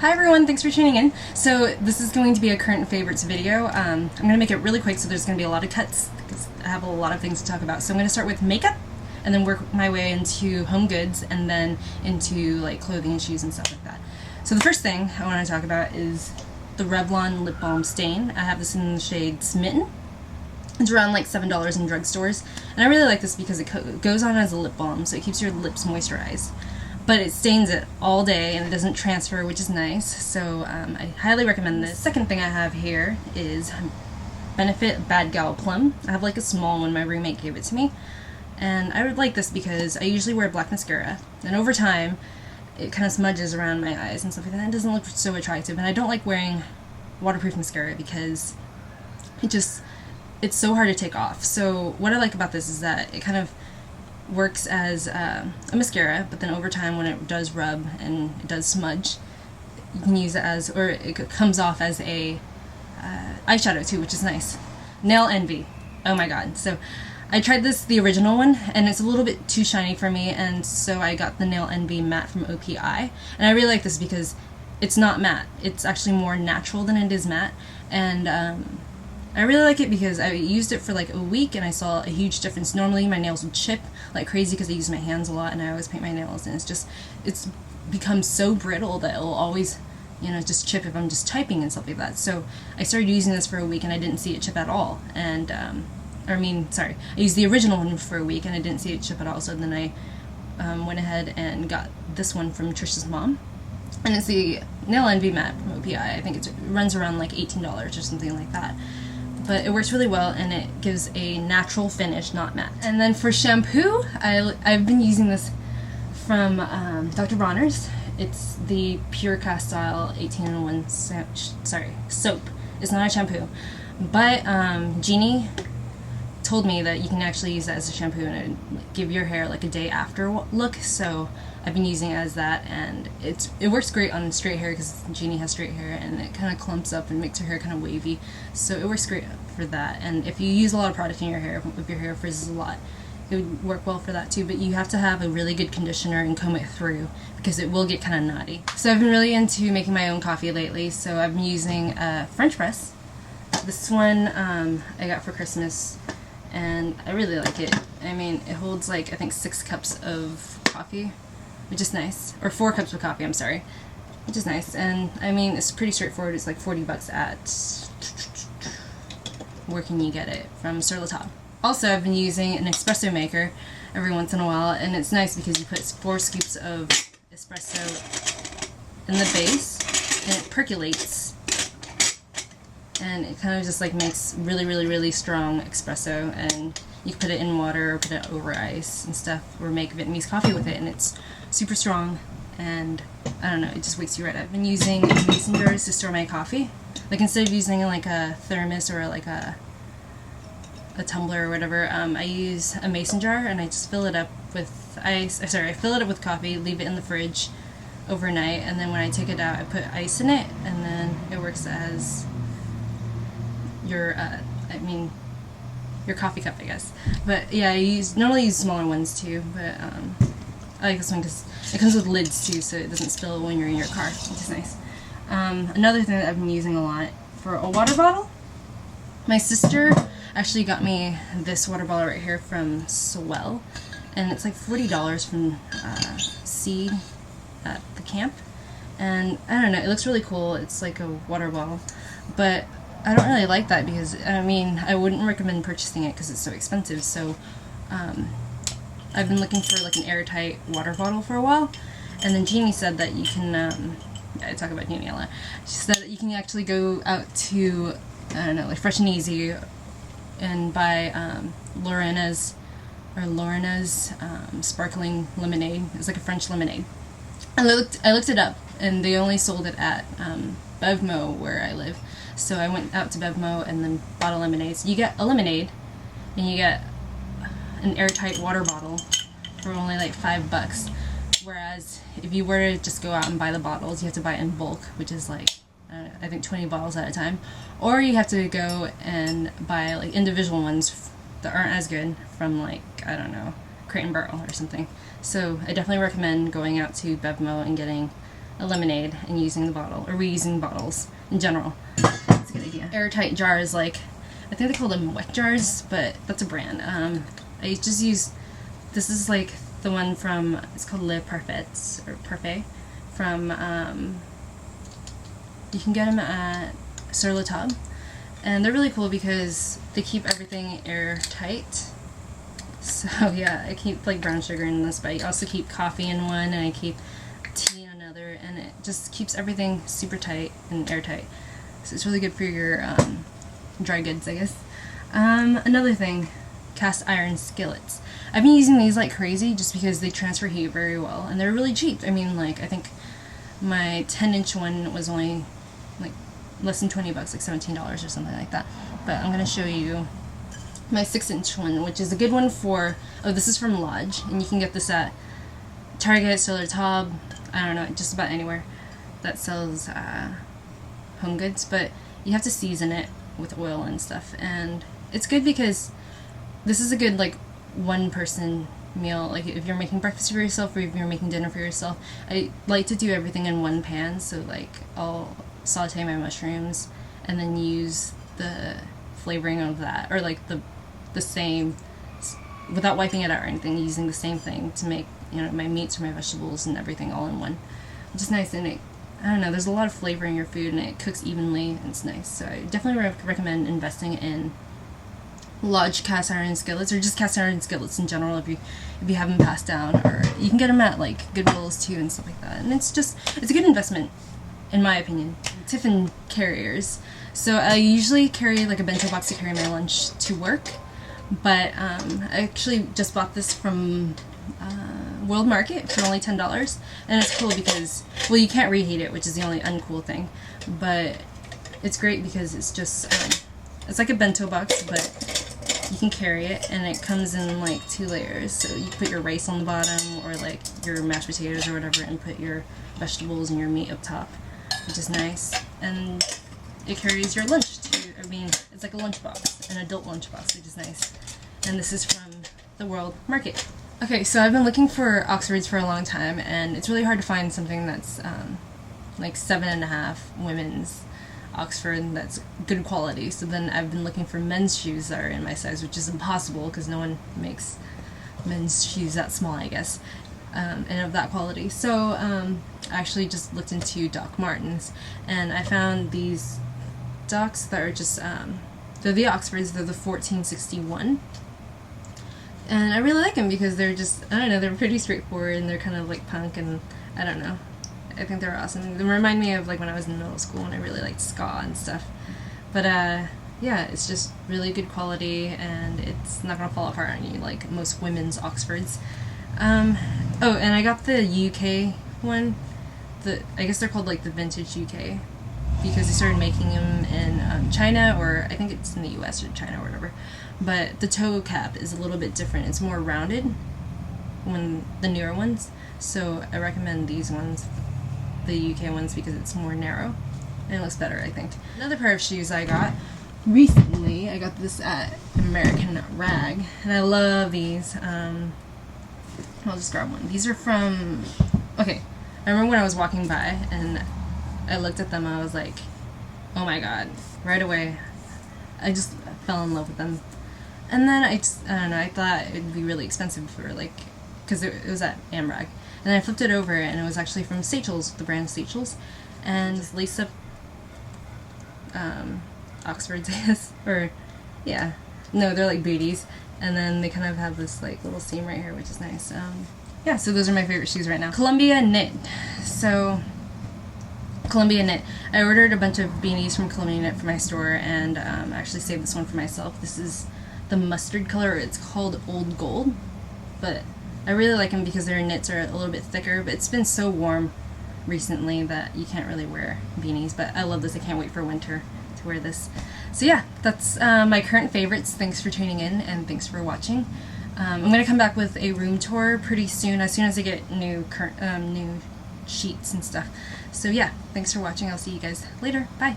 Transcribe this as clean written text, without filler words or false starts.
Hi everyone, thanks for tuning in. So this is going to be a current favorites video. I'm going to make it really quick so there's going to be a lot of cuts because I have a lot of things to talk about. So I'm going to start with makeup and then work my way into home goods and then into like clothing and shoes and stuff like that. So the first thing I want to talk about is the Revlon Lip Balm Stain. I have this in the shade Smitten. It's around like $7 in drugstores, and I really like this because it goes on as a lip balm, so it keeps your lips moisturized. But it stains it all day and it doesn't transfer, which is nice, so I highly recommend this. The second thing I have here is Benefit Bad Gal Plum. I have like a small one, my roommate gave it to me, and I would like this because I usually wear black mascara, and over time it kind of smudges around my eyes and stuff like that. It doesn't look so attractive, and I don't like wearing waterproof mascara because it's so hard to take off. So what I like about this is that it kind of works as a mascara, but then over time when it does rub and it does smudge, you can use it as, or it comes off as a eyeshadow too, which is nice. Nail Envy. Oh my god. So I tried the original one, and it's a little bit too shiny for me, and so I got the Nail Envy matte from OPI, and I really like this because it's not matte. It's actually more natural than it is matte, and I really like it because I used it for like a week and I saw a huge difference. Normally my nails would chip like crazy because I use my hands a lot and I always paint my nails, and it's become so brittle that it'll always, just chip if I'm just typing and stuff like that. So I started using this for a week and I didn't see it chip at all. And, I used the original one for a week and I didn't see it chip at all. So then I went ahead and got this one from Trisha's mom. And it's the Nail Envy matte from OPI. I think it runs around like $18 or something like that. But it works really well and it gives a natural finish, not matte. And then for shampoo, I've been using this from Dr.Bronners. It's the Pure Cast Style 18-in-1 soap. It's not a shampoo. But Jeannie told me that you can actually use that as a shampoo and give your hair like a day after look, so I've been using it as that, and it works great on straight hair because Jeannie has straight hair and it kind of clumps up and makes her hair kind of wavy, so it works great for that. And if you use a lot of product in your hair, if your hair frizzes a lot, it would work well for that too, but you have to have a really good conditioner and comb it through because it will get kind of knotty. So I've been really into making my own coffee lately, so I've been using a French press. This one I got for Christmas, and I really like it. I mean, it holds like, I think 6 cups of coffee, which is nice. Or 4 cups of coffee, I'm sorry. Which is nice. And I mean, it's pretty straightforward. It's like 40 bucks at, where can you get it? From Sur La Table. Also, I've been using an espresso maker every once in a while, and it's nice because you put 4 scoops of espresso in the base, and it percolates. And it kind of just like makes really, really, really strong espresso, and you can put it in water or put it over ice and stuff, or make Vietnamese coffee with it, and it's super strong, and I don't know, it just wakes you right up. I've been using mason jars to store my coffee. Like instead of using like a thermos or like a tumbler or whatever, I use a mason jar and I just fill it up with ice. I fill it up with coffee, leave it in the fridge overnight, and then when I take it out, I put ice in it, and then it works as your coffee cup, I guess. But yeah, I normally use smaller ones too, but I like this one because it comes with lids too, so it doesn't spill when you're in your car, which is nice. Another thing that I've been using a lot for a water bottle, my sister actually got me this water bottle right here from Swell, and it's like $40 from C at the camp, and I don't know, it looks really cool. It's like a water bottle, but I don't really like that because, I mean, I wouldn't recommend purchasing it because it's so expensive. So I've been looking for like an airtight water bottle for a while, and then Jeannie said that you can, I talk about Jeannie a lot, she said that you can actually go out to, I don't know, like Fresh and Easy and buy Lorna's sparkling lemonade. It's like a French lemonade. I looked it up, and they only sold it at Bevmo where I live. So I went out to Bevmo and then bought a lemonade. So you get a lemonade and you get an airtight water bottle for only like $5. Whereas if you were to just go out and buy the bottles, you have to buy it in bulk, which is like, I think 20 bottles at a time. Or you have to go and buy like individual ones that aren't as good from like, I don't know, Crate and Barrel or something. So I definitely recommend going out to Bevmo and getting a lemonade and using the bottle, or reusing bottles in general. That's a good idea. Airtight jars, like, I think they call them wet jars, but that's a brand. I just use, this is like the one from, it's called Le Parfait, or Parfait, from, you can get them at Sur La Table, and they're really cool because they keep everything airtight. So yeah, I keep like brown sugar in this, but I also keep coffee in one, and I keep tea in another, and it just keeps everything super tight and airtight. So it's really good for your dry goods, I guess. Another thing, cast iron skillets. I've been using these like crazy just because they transfer heat very well, and they're really cheap. I mean, like, I think my 10-inch one was only like less than 20 bucks, like $17 or something like that. But I'm gonna show you my 6-inch one, which is a good one for, oh, this is from Lodge, and you can get this at Target, Sur La Table, I don't know, just about anywhere that sells home goods, but you have to season it with oil and stuff, and it's good because this is a good, like, one-person meal. Like, if you're making breakfast for yourself, or if you're making dinner for yourself, I like to do everything in one pan, so, like, I'll saute my mushrooms, and then use the flavoring of that, or, like, the same, without wiping it out or anything, using the same thing to make, you know, my meats or my vegetables and everything all in one, which is nice. And it, I don't know, there's a lot of flavor in your food, and it cooks evenly, and it's nice. So I definitely recommend investing in Lodge cast iron skillets, or just cast iron skillets in general if you have them passed down, or you can get them at like Goodwills too and stuff like that. And it's a good investment in my opinion. Tiffin carriers. So I usually carry like a bento box to carry my lunch to work. But I actually just bought this from World Market for only $10, and it's cool because, well, you can't reheat it, which is the only uncool thing, but it's great because it's just, it's like a bento box, but you can carry it, and it comes in like 2 layers, so you put your rice on the bottom, or like your mashed potatoes or whatever, and put your vegetables and your meat up top, which is nice, and it carries your lunch too. I mean, it's like a lunchbox, an adult lunchbox, which is nice. And this is from the World Market. Okay, so I've been looking for Oxfords for a long time, and it's really hard to find something that's like 7.5 women's Oxford that's good quality. So then I've been looking for men's shoes that are in my size, which is impossible because no one makes men's shoes that small, I guess, and of that quality. So I actually just looked into Doc Martens, and I found these Docs that are just, they're the Oxfords, they're the 1461, and I really like them because they're just, I don't know, they're pretty straightforward, and they're kind of like punk, and I don't know, I think they're awesome. They remind me of like when I was in middle school and I really liked ska and stuff, but yeah, it's just really good quality, and it's not gonna fall apart on you like most women's Oxfords. Oh, and I got the UK one, I guess they're called like the Vintage UK, because they started making them in China, or I think it's in the US or China or whatever, but the toe cap is a little bit different. It's more rounded when the newer ones, so I recommend these ones, the UK ones, because it's more narrow and it looks better, I think. Another pair of shoes I got recently, I got this at American Rag, and I love these. I'll just grab one. These are from, okay, I remember when I was walking by and I looked at them, I was like, oh my god, right away. I just fell in love with them. And then I don't know, I thought it would be really expensive for like, because it was at Amrag. And then I flipped it over, and it was actually from Seychelles, the brand Seychelles, and just lace up Oxfords, I guess, or yeah, no, they're like booties, and then they kind of have this like little seam right here, which is nice. Yeah, so those are my favorite shoes right now. Columbia Knit. So Columbia Knit. I ordered a bunch of beanies from Columbia Knit for my store, and I actually saved this one for myself. This is the mustard color. It's called Old Gold, but I really like them because their knits are a little bit thicker, but it's been so warm recently that you can't really wear beanies, but I love this. I can't wait for winter to wear this. So yeah, that's my current favorites. Thanks for tuning in, and thanks for watching. I'm going to come back with a room tour pretty soon as I get new sheets and stuff. So yeah, thanks for watching. I'll see you guys later. Bye.